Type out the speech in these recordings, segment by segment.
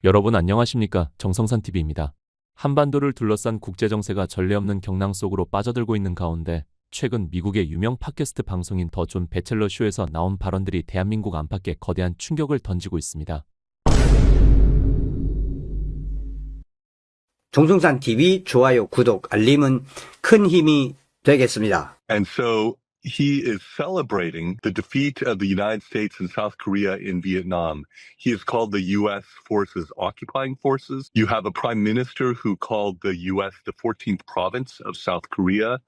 여러분 안녕하십니까? 정성산TV입니다. 한반도를 둘러싼 국제정세가 전례 없는 경랑 속으로 빠져들고 있는 가운데 최근 미국의 유명 팟캐스트 방송인 더 존 배첼러 쇼에서 나온 발언들이 대한민국 안팎에 거대한 충격을 던지고 있습니다. 정성산TV 좋아요, 구독, 알림은 큰 힘이 되겠습니다. And so he is celebrating the defeat of the United States and South Korea in Vietnam. He has called the U.S. forces occupying forces. You have a prime minister who called the U.S. the 14th province of South Korea.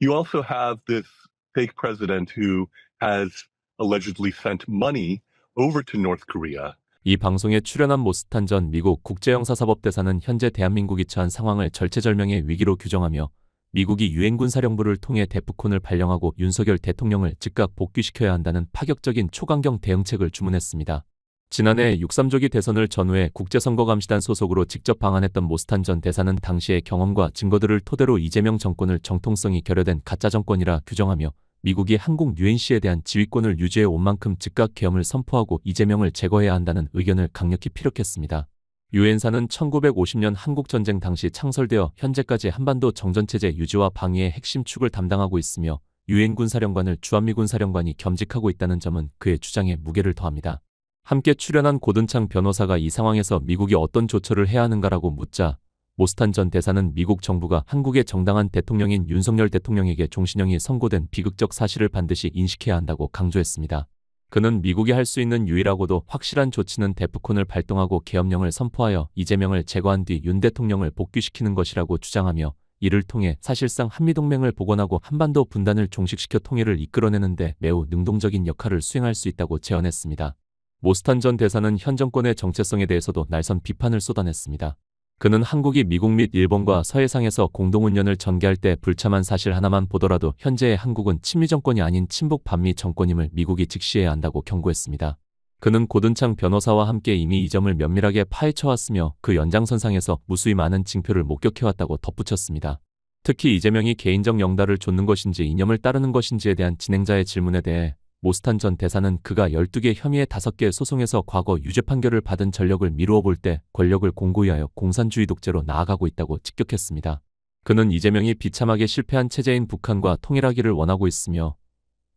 You also have this fake president who has allegedly sent money over to North Korea. 이 방송에 출연한 모스탄 전 미국 국제형사사법대사는 현재 대한민국이 처한 상황을 절체절명의 위기로 규정하며 미국이 유엔군사령부를 통해 데프콘을 발령하고 윤석열 대통령을 즉각 복귀시켜야 한다는 파격적인 초강경 대응책을 주문했습니다. 지난해 6.3조기 대선을 전후해 국제선거감시단 소속으로 직접 방한했던 모스탄 전 대사는 당시의 경험과 증거들을 토대로 이재명 정권을 정통성이 결여된 가짜 정권이라 규정하며 미국이 한국 UNC에 대한 지휘권을 유지해 온 만큼 즉각 계엄을 선포하고 이재명을 제거해야 한다는 의견을 강력히 피력했습니다. 유엔사는 1950년 한국전쟁 당시 창설되어 현재까지 한반도 정전체제 유지와 방위의 핵심 축을 담당하고 있으며 유엔군사령관을 주한미군사령관이 겸직하고 있다는 점은 그의 주장에 무게를 더합니다. 함께 출연한 고든창 변호사가 이 상황에서 미국이 어떤 조처를 해야 하는가라고 묻자 모스탄 전 대사는 미국 정부가 한국의 정당한 대통령인 윤석열 대통령에게 종신형이 선고된 비극적 사실을 반드시 인식해야 한다고 강조했습니다. 그는 미국이 할 수 있는 유일하고도 확실한 조치는 데프콘을 발동하고 계엄령을 선포하여 이재명을 제거한 뒤 윤 대통령을 복귀시키는 것이라고 주장하며 이를 통해 사실상 한미동맹을 복원하고 한반도 분단을 종식시켜 통일을 이끌어내는 데 매우 능동적인 역할을 수행할 수 있다고 제언했습니다. 모스탄 전 대사는 현 정권의 정체성에 대해서도 날선 비판을 쏟아냈습니다. 그는 한국이 미국 및 일본과 서해상에서 공동운연을 전개할 때 불참한 사실 하나만 보더라도 현재의 한국은 친미 정권이 아닌 친북 반미 정권임을 미국이 직시해야 한다고 경고했습니다. 그는 고든창 변호사와 함께 이미 이 점을 면밀하게 파헤쳐왔으며 그 연장선상에서 무수히 많은 징표를 목격해왔다고 덧붙였습니다. 특히 이재명이 개인적 영달을 좇는 것인지 이념을 따르는 것인지에 대한 진행자의 질문에 대해 모스탄 전 대사는 그가 12개 혐의의 5개 소송에서 과거 유죄 판결을 받은 전력을 미루어 볼 때 권력을 공고히 하여 공산주의 독재로 나아가고 있다고 직격했습니다. 그는 이재명이 비참하게 실패한 체제인 북한과 통일하기를 원하고 있으며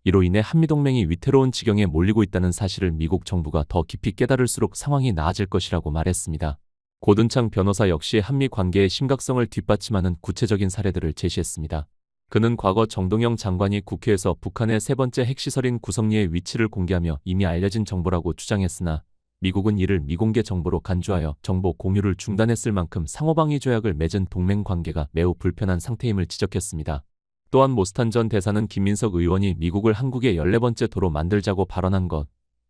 이로 인해 한미동맹이 위태로운 지경에 몰리고 있다는 사실을 미국 정부가 더 깊이 깨달을수록 상황이 나아질 것이라고 말했습니다. 고든창 변호사 역시 한미 관계의 심각성을 뒷받침하는 구체적인 사례들을 제시했습니다. 그는 과거 정동영 장관이 국회에서 북한의 세 번째 핵시설인 구성리의 위치를 공개하며 이미 알려진 정보라고 주장했으나 미국은 이를 미공개 정보로 간주하여 정보 공유를 중단했을 만큼 상호방위 조약을 맺은 동맹 관계가 매우 불편한 상태임을 지적했습니다. 또한 모스탄 전 대사는 김민석 의원이 미국을 한국의 14번째 도로 만들자고 발언한 것,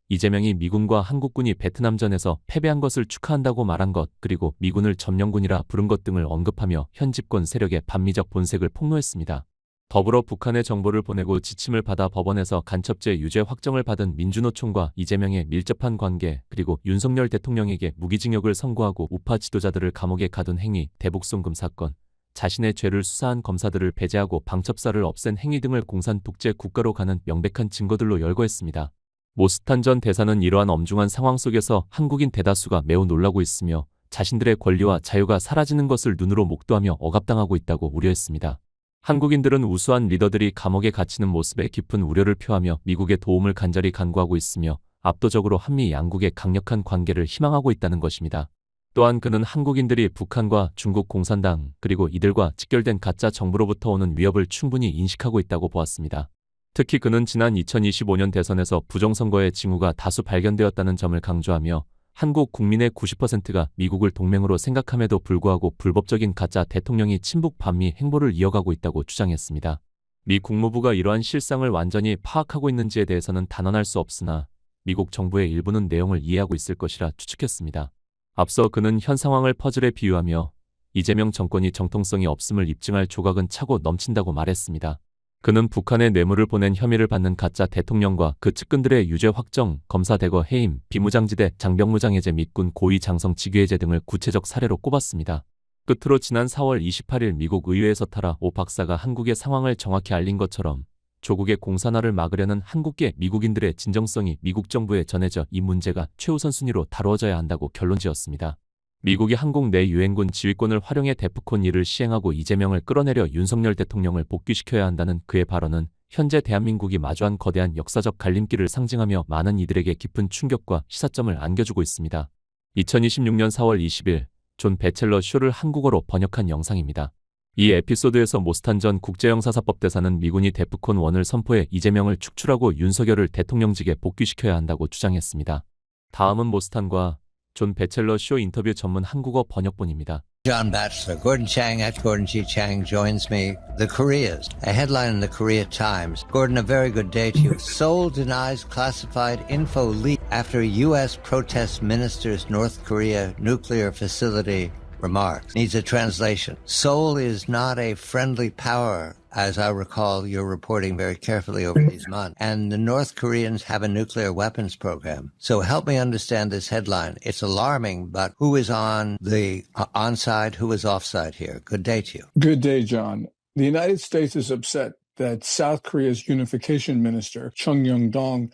이재명이 미군과 한국군이 베트남전에서 패배한 것을 축하한다고 말한 것, 그리고 미군을 점령군이라 부른 것 등을 언급하며 현 집권 세력의 반미적 본색을 폭로했습니다. 더불어 북한에 정보를 보내고 지침을 받아 법원에서 간첩죄 유죄 확정을 받은 민주노총과 이재명의 밀접한 관계, 그리고 윤석열 대통령에게 무기징역을 선고하고 우파 지도자들을 감옥에 가둔 행위, 대북송금 사건, 자신의 죄를 수사한 검사들을 배제하고 방첩사를 없앤 행위 등을 공산 독재 국가로 가는 명백한 증거들로 열거했습니다. 모스탄 전 대사는 이러한 엄중한 상황 속에서 한국인 대다수가 매우 놀라고 있으며 자신들의 권리와 자유가 사라지는 것을 눈으로 목도하며 억압당하고 있다고 우려했습니다. 한국인들은 우수한 리더들이 감옥에 갇히는 모습에 깊은 우려를 표하며 미국의 도움을 간절히 간구하고 있으며 압도적으로 한미 양국의 강력한 관계를 희망하고 있다는 것입니다. 또한 그는 한국인들이 북한과 중국 공산당 그리고 이들과 직결된 가짜 정부로부터 오는 위협을 충분히 인식하고 있다고 보았습니다. 특히 그는 지난 2025년 대선에서 부정선거의 징후가 다수 발견되었다는 점을 강조하며 한국 국민의 90%가 미국을 동맹으로 생각함에도 불구하고 불법적인 가짜 대통령이 친북 반미 행보를 이어가고 있다고 주장했습니다. 미 국무부가 이러한 실상을 완전히 파악하고 있는지에 대해서는 단언할 수 없으나 미국 정부의 일부는 내용을 이해하고 있을 것이라 추측했습니다. 앞서 그는 현 상황을 퍼즐에 비유하며 이재명 정권이 정통성이 없음을 입증할 조각은 차고 넘친다고 말했습니다. 그는 북한에 뇌물을 보낸 혐의를 받는 가짜 대통령과 그 측근들의 유죄 확정, 검사 대거 해임, 비무장지대, 장병무장 해제 및 군 고위 장성 직위 해제 등을 구체적 사례로 꼽았습니다. 끝으로 지난 4월 28일 미국 의회에서 타라 오 박사가 한국의 상황을 정확히 알린 것처럼 조국의 공산화를 막으려는 한국계 미국인들의 진정성이 미국 정부에 전해져 이 문제가 최우선 순위로 다루어져야 한다고 결론지었습니다. 미국이 한국 내 유엔군 지휘권을 활용해 데프콘 1을 시행하고 이재명을 끌어내려 윤석열 대통령을 복귀시켜야 한다는 그의 발언은 현재 대한민국이 마주한 거대한 역사적 갈림길을 상징하며 많은 이들에게 깊은 충격과 시사점을 안겨주고 있습니다. 2026년 4월 20일 존 배첼러 쇼를 한국어로 번역한 영상입니다. 이 에피소드에서 모스탄 전 국제형사사법 대사는 미군이 데프콘 1을 선포해 이재명을 축출하고 윤석열을 대통령직에 복귀시켜야 한다고 주장했습니다. 다음은 모스탄과 존 배첼러 쇼 인터뷰 전문 한국어 번역본입니다. John Batchelor, Gordon Chang at Gordon G. Chang joins me. The Koreas, a headline in the Korea Times. Gordon, a very good day to you. Seoul denies classified info leak after U.S. protests minister's North Korea nuclear facility remarks. Needs a translation. Seoul is not a friendly power, as I recall you're reporting very carefully over these months. And the North Koreans have a nuclear weapons program. So help me understand this headline. It's alarming, but who is on the onside, who is offside here? Good day to you. Good day, John. The United States is upset that South Korea's unification minister, Chung Yong-dong,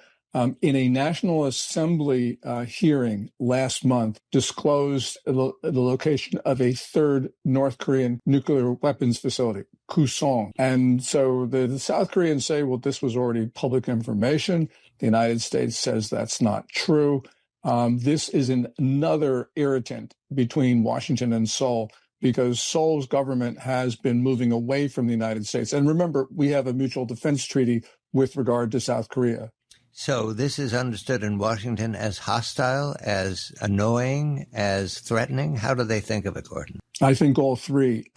in a National Assembly hearing last month, disclosed the location of a third North Korean nuclear weapons facility, Kusong. And so the South Koreans say, well, this was already public information. The United States says that's not true. This is another irritant between Washington and Seoul, because Seoul's government has been moving away from the United States. And remember, we have a mutual defense treaty with regard to South Korea. So this is understood in Washington as hostile, as annoying, as threatening. How do they think of it, Gordon? I think all three.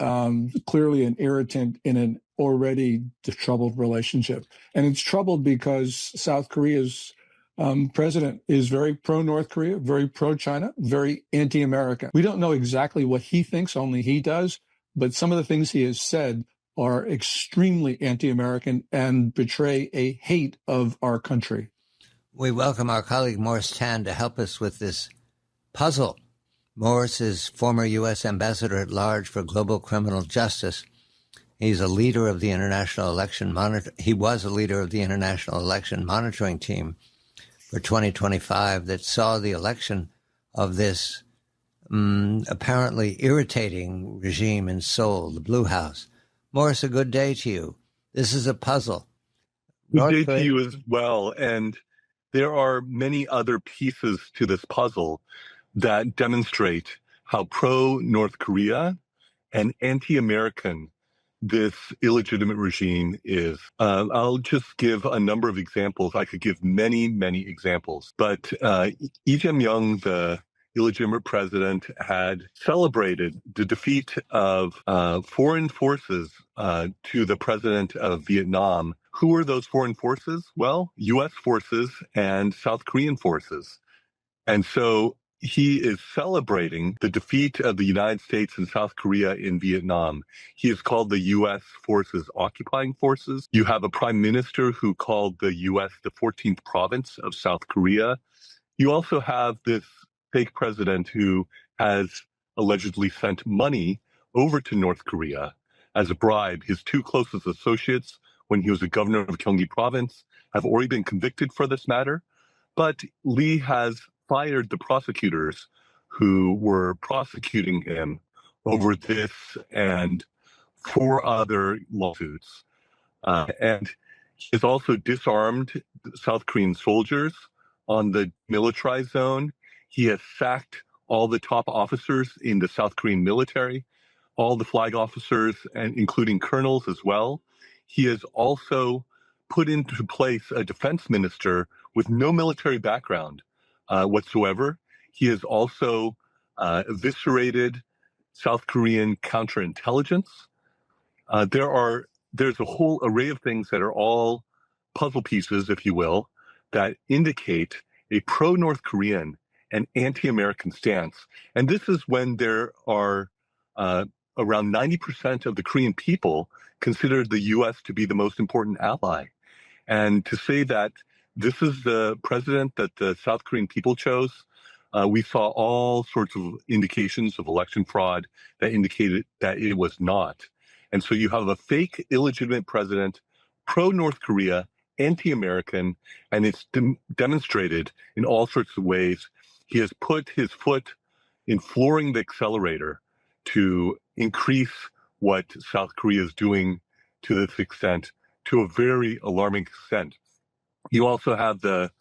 Clearly an irritant in an already troubled relationship. And it's troubled because South Korea's president is very pro-North Korea, very pro-China, very anti-American. We don't know exactly what he thinks, only he does. But some of the things he has said are extremely anti-American and betray a hate of our country. We welcome our colleague Morris Tan to help us with this puzzle. Morris is former U.S. Ambassador at Large for Global Criminal Justice. He's a leader of the International Election He was a leader of the International Election Monitoring Team for 2025 that saw the election of this apparently irritating regime in Seoul, the Blue House. Morris, a good day to you. This is a puzzle. Good day to you as well. And there are many other pieces to this puzzle that demonstrate how pro-North Korea and anti-American this illegitimate regime is. I'll just give a number of examples. I could give many, many examples. But Lee Jae-myung, the illegitimate president, had celebrated the defeat of foreign forces to the president of Vietnam. Who were those foreign forces? Well, U.S. forces and South Korean forces. And so he is celebrating the defeat of the United States and South Korea in Vietnam. He is called the U.S. forces occupying forces. You have a prime minister who called the U.S. the 14th province of South Korea. You also have this fake president who has allegedly sent money over to North Korea as a bribe. His two closest associates, when he was the governor of Gyeonggi province, have already been convicted for this matter. But Lee has fired the prosecutors who were prosecuting him over this and 4 other lawsuits. And he has also disarmed South Korean soldiers on the militarized zone. He has sacked all the top officers in the South Korean military, all the flag officers, and including colonels as well. He has also put into place a defense minister with no military background whatsoever. He has also eviscerated South Korean counterintelligence. There's a whole array of things that are all puzzle pieces, if you will, that indicate a pro-North Korean and anti-American stance. And this is when there are around 90% of the Korean people consider the U.S. to be the most important ally. And to say that this is the president that the South Korean people chose, we saw all sorts of indications of election fraud that indicated that it was not. And so you have a fake, illegitimate president, pro-North Korea, anti-American, and it's demonstrated in all sorts of ways. He has put his foot in flooring the accelerator to increase what South Korea is doing to this extent, to a very alarming extent. You also have the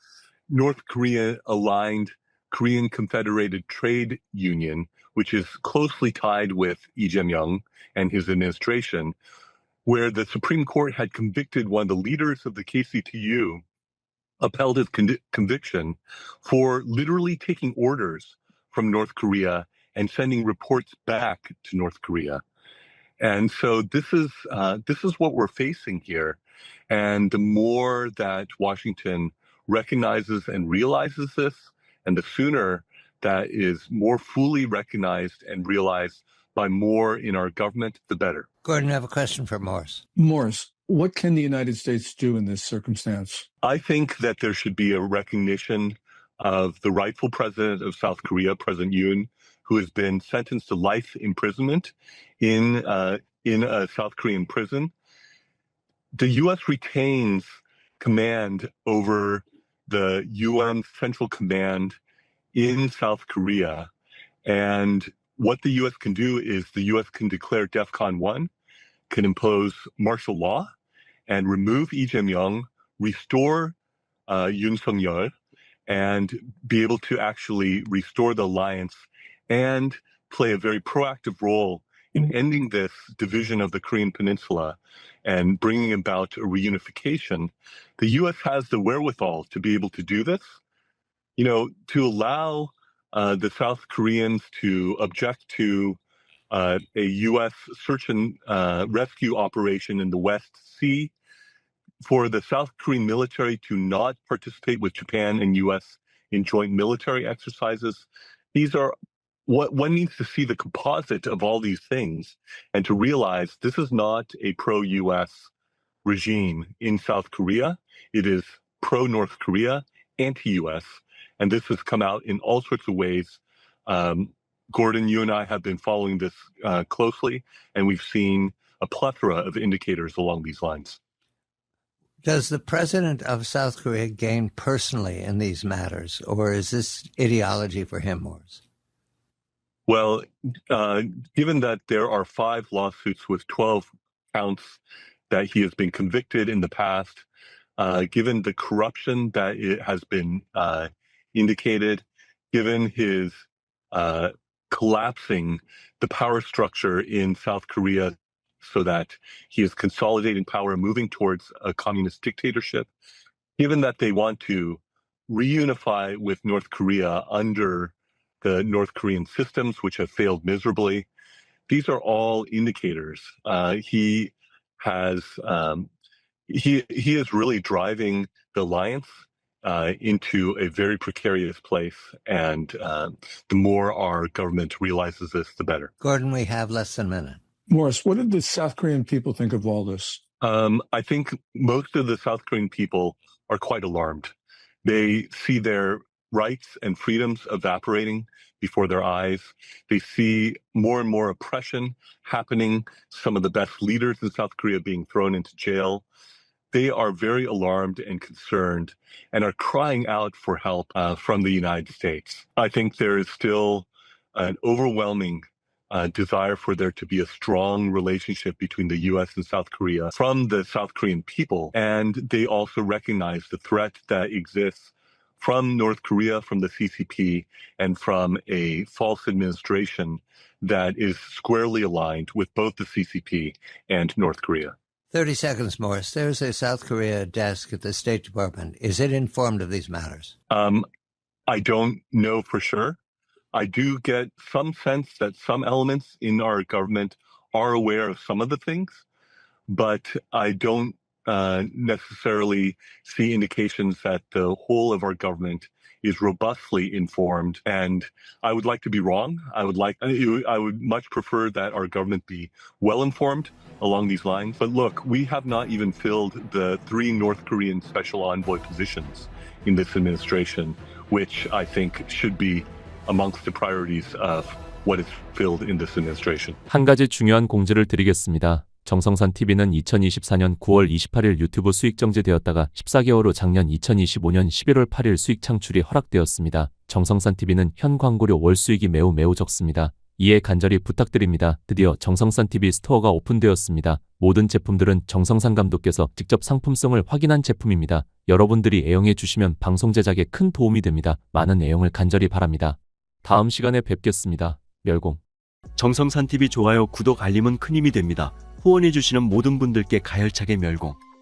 North Korea-aligned Korean Confederated Trade Union, which is closely tied with Lee Jae-myung and his administration, where the Supreme Court had convicted one of the leaders of the KCTU, upheld his conviction for literally taking orders from North Korea and sending reports back to North Korea. And so this is what we're facing here. And the more that Washington recognizes and realizes this, and the sooner that is more fully recognized and realized by more in our government, the better. Gordon, I have a question for Morris. Morris, what can the United States do in this circumstance? I think that there should be a recognition of the rightful president of South Korea, President Yoon, who has been sentenced to life imprisonment in a South Korean prison. The U.S. retains command over the UN Central Command in South Korea. And what the U.S. can do is the U.S. can declare DEFCON 1, can impose martial law, and remove Lee Jae-myung, restore Yoon Suk-yeol, and be able to actually restore the alliance and play a very proactive role in ending this division of the Korean Peninsula and bringing about a reunification. The U.S. has the wherewithal to be able to do this. You know, to allow the South Koreans to object to a U.S. search and rescue operation in the West Sea, for the South Korean military to not participate with Japan and U.S. in joint military exercises. These are what one needs to see the composite of all these things and to realize this is not a pro-U.S. regime in South Korea. It is pro-North Korea, anti-U.S., and this has come out in all sorts of ways. Gordon, you and I have been following this closely, and we've seen a plethora of indicators along these lines. Does the president of South Korea gain personally in these matters, or is this ideology for him, Morris? Well, given that there are 5 lawsuits with 12 counts that he has been convicted in the past, given the corruption that it has been indicated, given his collapsing the power structure in South Korea so that he is consolidating power and moving towards a communist dictatorship, given that they want to reunify with North Korea under the North Korean systems, which have failed miserably, these are all indicators. He is really driving the alliance into a very precarious place, and the more our government realizes this, the better. Gordon, we have less than a minute. Morris, what did the South Korean people think of all this? I think most of the South Korean people are quite alarmed. They see their rights and freedoms evaporating before their eyes. They see more and more oppression happening, some of the best leaders in South Korea being thrown into jail. They are very alarmed and concerned and are crying out for help from the United States. I think there is still an overwhelming desire for there to be a strong relationship between the U.S. and South Korea from the South Korean people. And they also recognize the threat that exists from North Korea, from the CCP, and from a false administration that is squarely aligned with both the CCP and North Korea. 30 seconds, Morris. There's a South Korea desk at the State Department. Is it informed of these matters? I don't know for sure. I do get some sense that some elements in our government are aware of some of the things, but I don't necessarily see indications that the whole of our government is robustly informed. And I would like to be wrong. I would much prefer that our government be well informed along these lines. But look, we have not even filled the 3 North Korean special envoy positions in this administration, which I think should be amongst the priorities of what is filled in this administration. 한 가지 중요한 공지를 드리겠습니다. 정성산TV는 2024년 9월 28일 유튜브 수익 정지되었다가 14개월 후 작년 2025년 11월 8일 수익 창출이 허락되었습니다. 정성산TV는 현 광고료 월 수익이 매우 적습니다. 이해 간절히 부탁드립니다. 드디어 정성산TV 스토어가 오픈되었습니다. 모든 제품들은 정성산 감독께서 직접 상품성을 확인한 제품입니다. 여러분들이 애용해 주시면 방송 제작에 큰 도움이 됩니다. 많은 애용을 간절히 바랍니다. 다음 시간에 뵙겠습니다. 멸공. 정성산TV 좋아요, 구독, 알림은 큰 힘이 됩니다. 후원해주시는 모든 분들께 가열차게 멸공.